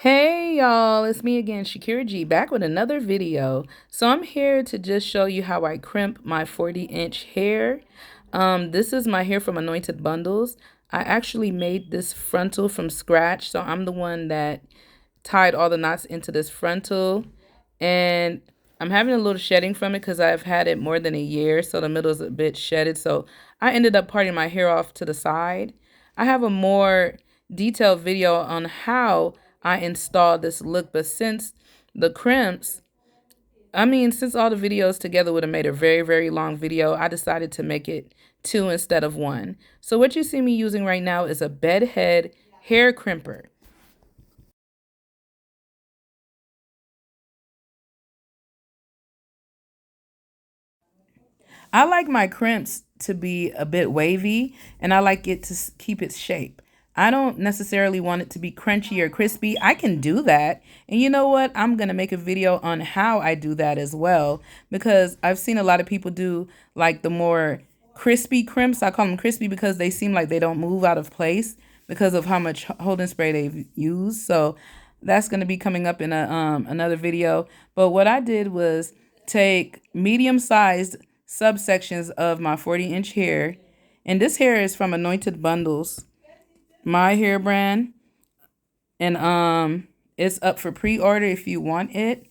Hey y'all, it's me again, Shakira G, back with another video. So I'm here to just show you how I crimp my 40-inch hair. This is my hair from Anointed Bundles. I actually made this frontal from scratch, so I'm the one that tied all the knots into this frontal. And I'm having a little shedding from it because I've had it more than a year, so the middle is a bit shedded. So I ended up parting my hair off to the side. I have a more detailed video on how I installed this look, but since the crimps, since all the videos together would have made a very, very long video, I decided to make it two instead of one. So what you see me using right now is a bed head hair crimper. I like my crimps to be a bit wavy, and I like it to keep its shape. I don't necessarily want it to be crunchy or crispy. I can do that. And you know what? I'm going to make a video on how I do that as well, because I've seen a lot of people do like the more crispy crimps. I call them crispy because they seem like they don't move out of place because of how much holding spray they've used. So that's going to be coming up in another video. But what I did was take medium-sized subsections of my 40-inch hair. And this hair is from Anointed Bundles, my hair brand. And it's up for pre-order if you want it.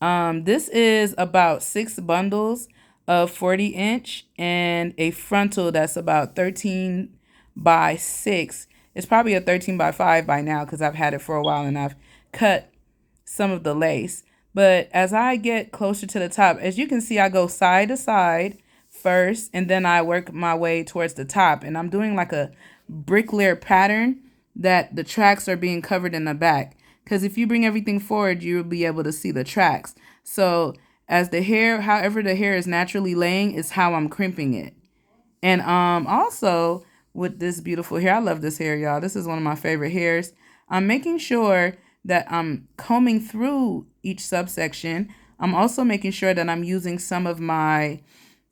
This is about 6 bundles of 40-inch and a frontal that's about 13 by 6. It's probably a 13 by 5 by now because I've had it for a while and I've cut some of the lace. But as I get closer to the top, as you can see, I go side to side first, and then I work my way towards the top. And I'm doing like a bricklayer pattern that the tracks are being covered in the back. Because if you bring everything forward, you'll be able to see the tracks. So as the hair, however the hair is naturally laying is how I'm crimping it. And also with this beautiful hair, I love this hair, y'all. This is one of my favorite hairs. I'm making sure that I'm combing through each subsection. I'm also making sure that I'm using some of my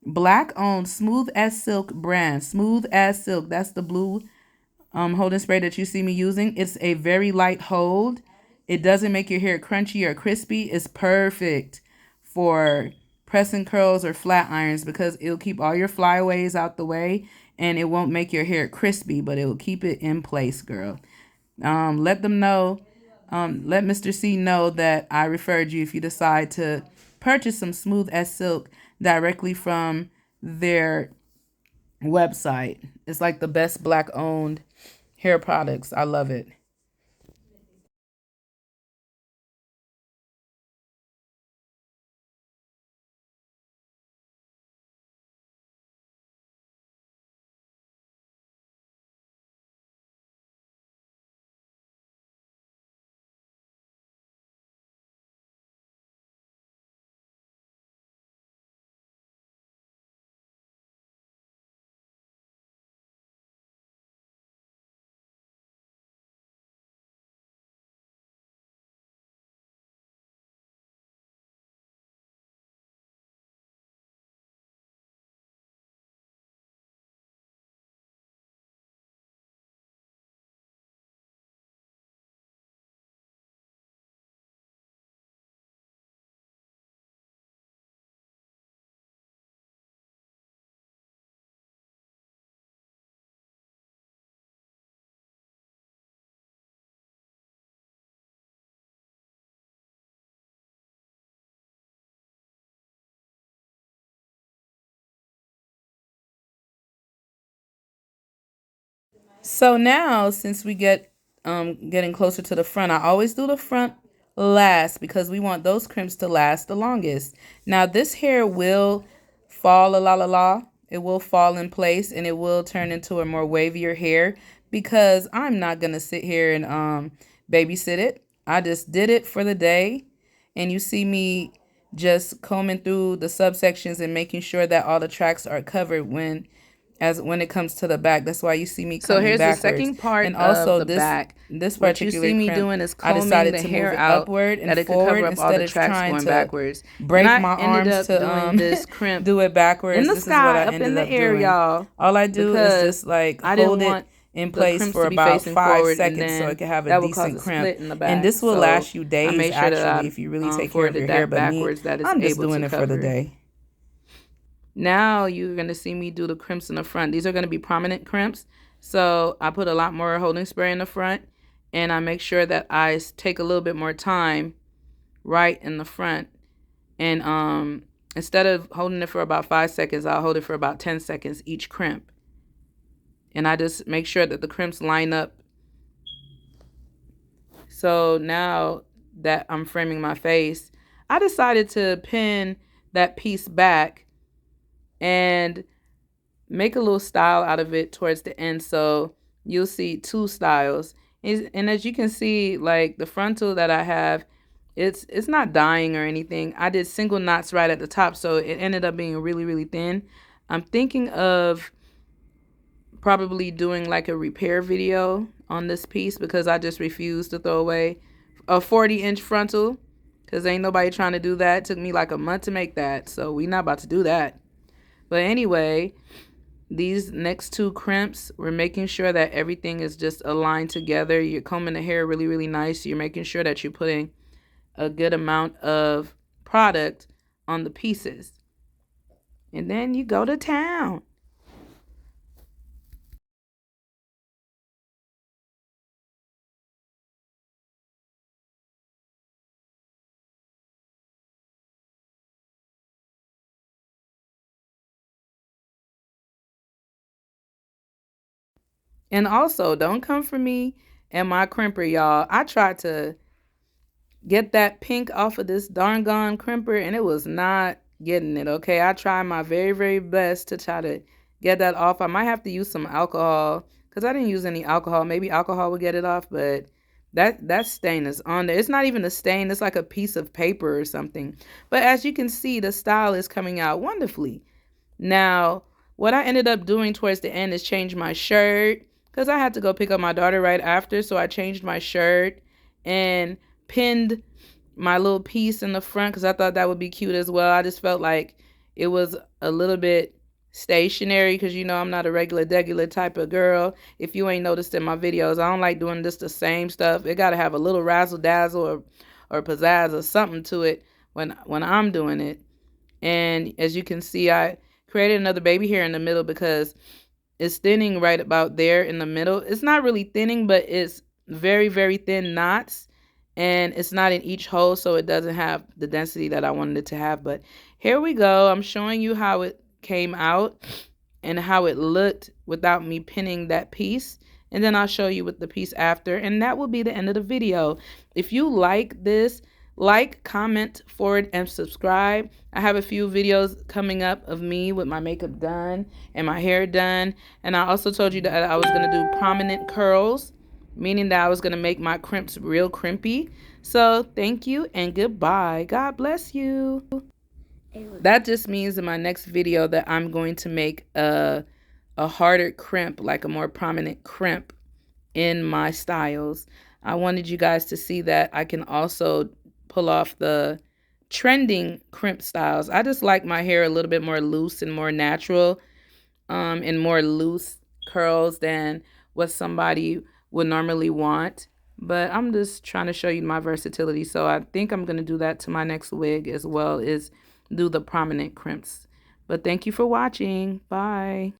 black-owned Smooth as Silk brand. Smooth as Silk, that's the blue holding spray that you see me using. It's a very light hold. It doesn't make your hair crunchy or crispy. It's perfect for pressing curls or flat irons because it'll keep all your flyaways out the way and it won't make your hair crispy, but it will keep it in place, girl. Let them know, let Mr. C know that I referred you if you decide to purchase some Smooth as Silk directly from their website. It's like the best black owned hair products. I love it. So now, since we getting closer to the front, I always do the front last because we want those crimps to last the longest. Now this hair will fall It will fall in place and it will turn into a more wavier hair because I'm not gonna sit here and babysit it. I just did it for the day, and you see me just combing through the subsections and making sure that all the tracks are covered when it comes to the back. That's why you see me coming backwards. So here's the second part and also of the back. This what you see me doing is combing the hair out upward and that forward cover up instead all the tracks going backwards. Break my arms to doing this crimp do it backwards. In the sky, up in the air, y'all. All I do is just like hold it in the place crimps for to be about facing 5 forward, and seconds so it then can have a that will cause decent a crimp. split in the And back. this will So last you I days, made sure that actually, if you really I take care of your forwarded hair. that But me, backwards, that it's I'm just able doing to it for the cover it. day. Now you're going to see me do the crimps in the front. These are going to be prominent crimps. So I put a lot more holding spray in the front, and I make sure that I take a little bit more time right in the front. And instead of holding it for about 5 seconds, I'll hold it for about 10 seconds each crimp. And I just make sure that the crimps line up. So now that I'm framing my face, I decided to pin that piece back and make a little style out of it towards the end. So you'll see two styles. And as you can see, like the frontal that I have, it's not dying or anything. I did single knots right at the top, so it ended up being really, really thin. I'm thinking of probably doing like a repair video on this piece because I just refuse to throw away a 40-inch frontal because ain't nobody trying to do that. It took me like a month to make that, so we not about to do that. But anyway, these next two crimps, we're making sure that everything is just aligned together. You're combing the hair really, really nice. You're making sure that you're putting a good amount of product on the pieces. And then you go to town. And also, don't come for me and my crimper, y'all. I tried to get that pink off of this darn gone crimper, and it was not getting it, okay? I tried my very, very best to try to get that off. I might have to use some alcohol because I didn't use any alcohol. Maybe alcohol would get it off, but that stain is on there. It's not even a stain. It's like a piece of paper or something. But as you can see, the style is coming out wonderfully. Now, what I ended up doing towards the end is change my shirt because I had to go pick up my daughter right after. So I changed my shirt and pinned my little piece in the front because I thought that would be cute as well. I just felt like it was a little bit stationary because, you know, I'm not a regular type of girl. If you ain't noticed in my videos, I don't like doing just the same stuff. It got to have a little razzle dazzle or pizzazz or something to it when I'm doing it. And as you can see, I created another baby hair in the middle because it's thinning right about there in the middle. It's not really thinning, but it's very, very thin knots. And it's not in each hole, so it doesn't have the density that I wanted it to have. But here we go. I'm showing you how it came out and how it looked without me pinning that piece. And then I'll show you with the piece after. And that will be the end of the video. If you like this, like, comment, forward, and subscribe. I have a few videos coming up of me with my makeup done and my hair done. And I also told you that I was going to do prominent curls, meaning that I was going to make my crimps real crimpy. So thank you and goodbye. God bless you. That just means in my next video that I'm going to make a harder crimp, like a more prominent crimp in my styles. I wanted you guys to see that I can also pull off the trending crimp styles. I just like my hair a little bit more loose and more natural, and more loose curls than what somebody would normally want. But I'm just trying to show you my versatility. So I think I'm going to do that to my next wig as well, is do the prominent crimps. But thank you for watching. Bye.